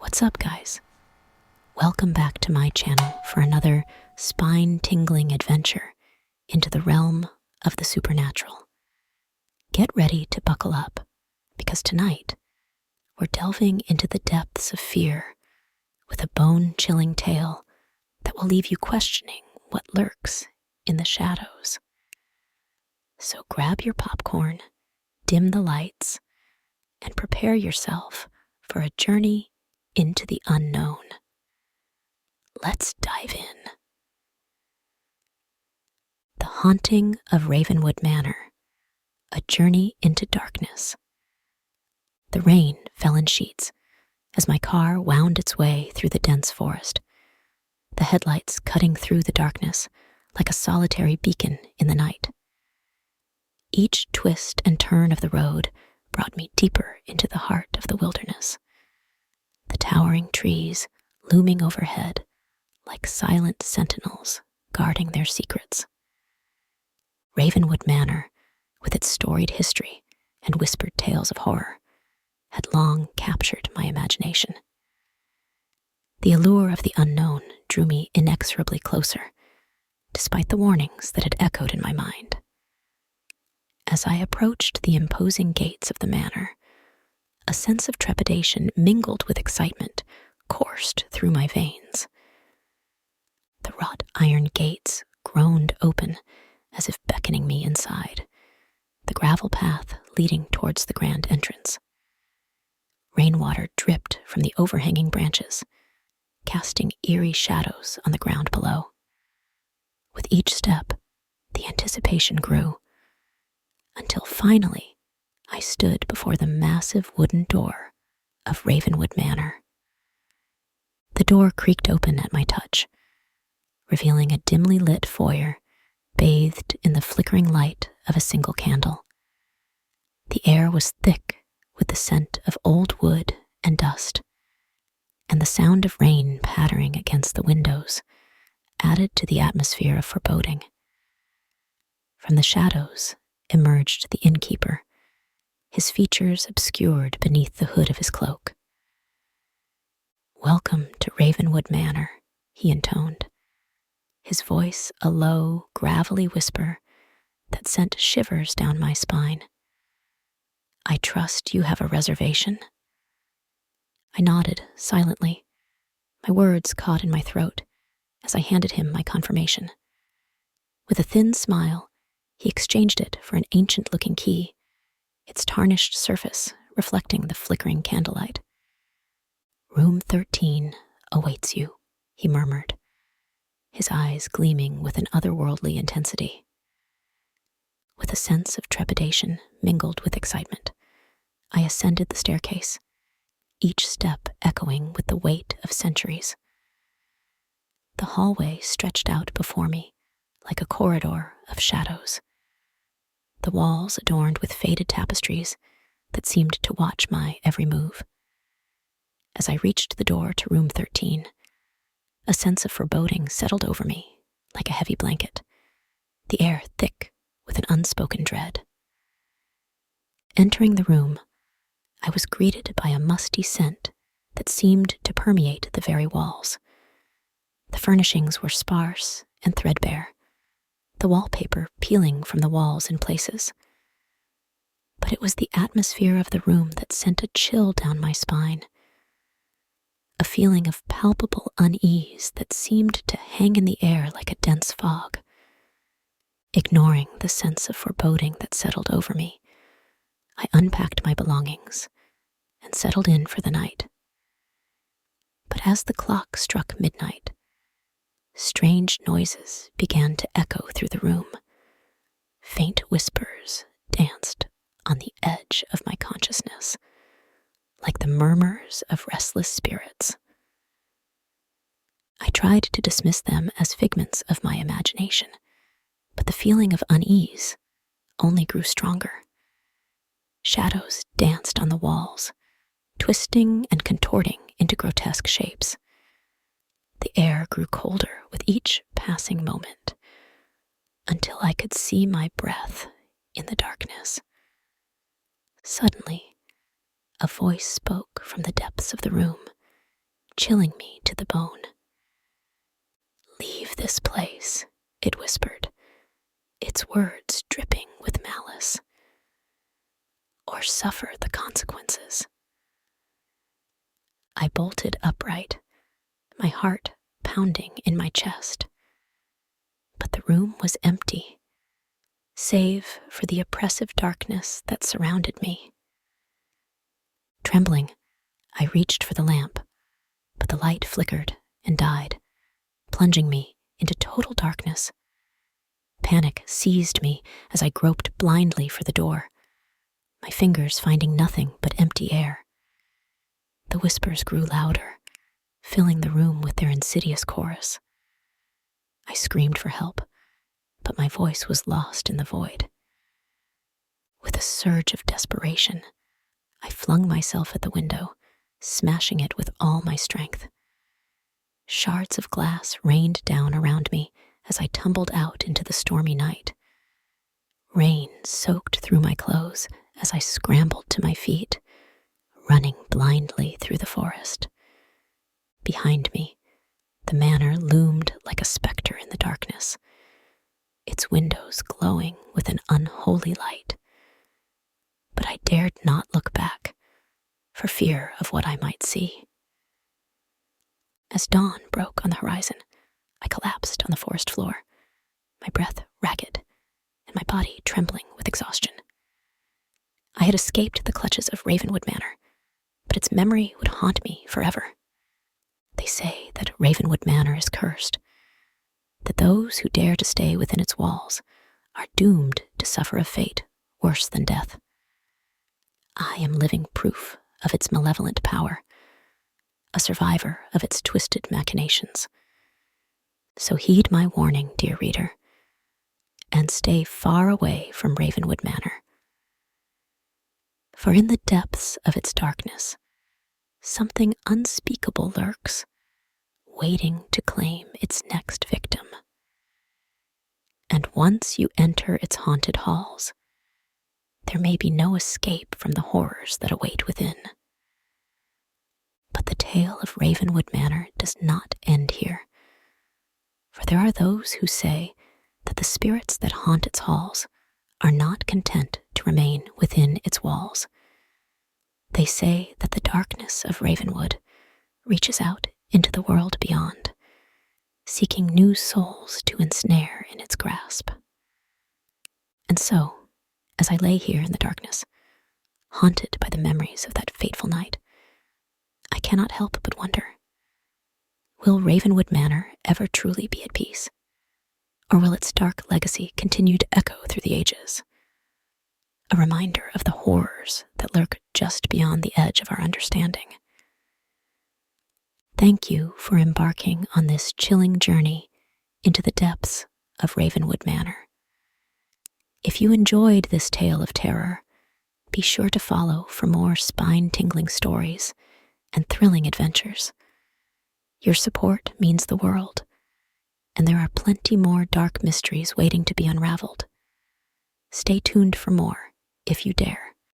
What's up, guys? Welcome back to my channel for another spine-tingling adventure into the realm of the supernatural. Get ready to buckle up, because tonight we're delving into the depths of fear with a bone-chilling tale that will leave you questioning what lurks in the shadows. So grab your popcorn, dim the lights, and prepare yourself for a journey into the unknown. Let's dive in. The Haunting of Ravenwood Manor, a journey into darkness. The rain fell in sheets as my car wound its way through the dense forest, the headlights cutting through the darkness like a solitary beacon in the night. Each twist and turn of the road brought me deeper into the heart of the wilderness, the towering trees looming overhead like silent sentinels guarding their secrets. Ravenwood Manor, with its storied history and whispered tales of horror, had long captured my imagination. The allure of the unknown drew me inexorably closer, despite the warnings that had echoed in my mind. As I approached the imposing gates of the manor, a sense of trepidation mingled with excitement coursed through my veins. The wrought iron gates groaned open as if beckoning me inside, the gravel path leading towards the grand entrance. Rainwater dripped from the overhanging branches, casting eerie shadows on the ground below. With each step, the anticipation grew, until finally I stood before the massive wooden door of Ravenwood Manor. The door creaked open at my touch, revealing a dimly lit foyer bathed in the flickering light of a single candle. The air was thick with the scent of old wood and dust, and the sound of rain pattering against the windows added to the atmosphere of foreboding. From the shadows emerged the innkeeper, his features obscured beneath the hood of his cloak. "Welcome to Ravenwood Manor," he intoned, his voice a low, gravelly whisper that sent shivers down my spine. "I trust you have a reservation?" I nodded silently, my words caught in my throat as I handed him my confirmation. With a thin smile, he exchanged it for an ancient-looking key, its tarnished surface reflecting the flickering candlelight. "Room 13 awaits you," he murmured, his eyes gleaming with an otherworldly intensity. With a sense of trepidation mingled with excitement, I ascended the staircase, each step echoing with the weight of centuries. The hallway stretched out before me like a corridor of shadows, the walls adorned with faded tapestries that seemed to watch my every move. As I reached the door to room 13, a sense of foreboding settled over me like a heavy blanket, the air thick with an unspoken dread. Entering the room, I was greeted by a musty scent that seemed to permeate the very walls. The furnishings were sparse and threadbare, the wallpaper peeling from the walls in places. But it was the atmosphere of the room that sent a chill down my spine, a feeling of palpable unease that seemed to hang in the air like a dense fog. Ignoring the sense of foreboding that settled over me, I unpacked my belongings and settled in for the night. But as the clock struck midnight, strange noises began to echo through the room. Faint whispers danced on the edge of my consciousness, like the murmurs of restless spirits. I tried to dismiss them as figments of my imagination, but the feeling of unease only grew stronger. Shadows danced on the walls, twisting and contorting into grotesque shapes. The air grew colder with each passing moment, until I could see my breath in the darkness. Suddenly, a voice spoke from the depths of the room, chilling me to the bone. "Leave this place," it whispered, its words dripping with malice, "or suffer the consequences." I bolted upright, my heart pounding in my chest. But the room was empty, save for the oppressive darkness that surrounded me. Trembling, I reached for the lamp, but the light flickered and died, plunging me into total darkness. Panic seized me as I groped blindly for the door, my fingers finding nothing but empty air. The whispers grew louder, filling the room with their insidious chorus. I screamed for help, but my voice was lost in the void. With a surge of desperation, I flung myself at the window, smashing it with all my strength. Shards of glass rained down around me as I tumbled out into the stormy night. Rain soaked through my clothes as I scrambled to my feet, running blindly through the forest. Behind me, the manor loomed like a specter in the darkness, its windows glowing with an unholy light. But I dared not look back, for fear of what I might see. As dawn broke on the horizon, I collapsed on the forest floor, my breath ragged and my body trembling with exhaustion. I had escaped the clutches of Ravenwood Manor, but its memory would haunt me forever. They say that Ravenwood Manor is cursed, that those who dare to stay within its walls are doomed to suffer a fate worse than death. I am living proof of its malevolent power, a survivor of its twisted machinations. So heed my warning, dear reader, and stay far away from Ravenwood Manor. For in the depths of its darkness, something unspeakable lurks, waiting to claim its next victim. And once you enter its haunted halls, there may be no escape from the horrors that await within. But the tale of Ravenwood Manor does not end here, for there are those who say that the spirits that haunt its halls are not content to remain within its walls. They say that the darkness of Ravenwood reaches out into the world beyond, seeking new souls to ensnare in its grasp. And so, as I lay here in the darkness, haunted by the memories of that fateful night, I cannot help but wonder, will Ravenwood Manor ever truly be at peace? Or will its dark legacy continue to echo through the ages? A reminder of the horrors that lurk just beyond the edge of our understanding. Thank you for embarking on this chilling journey into the depths of Ravenwood Manor. If you enjoyed this tale of terror, be sure to follow for more spine-tingling stories and thrilling adventures. Your support means the world, and there are plenty more dark mysteries waiting to be unraveled. Stay tuned for more if you dare.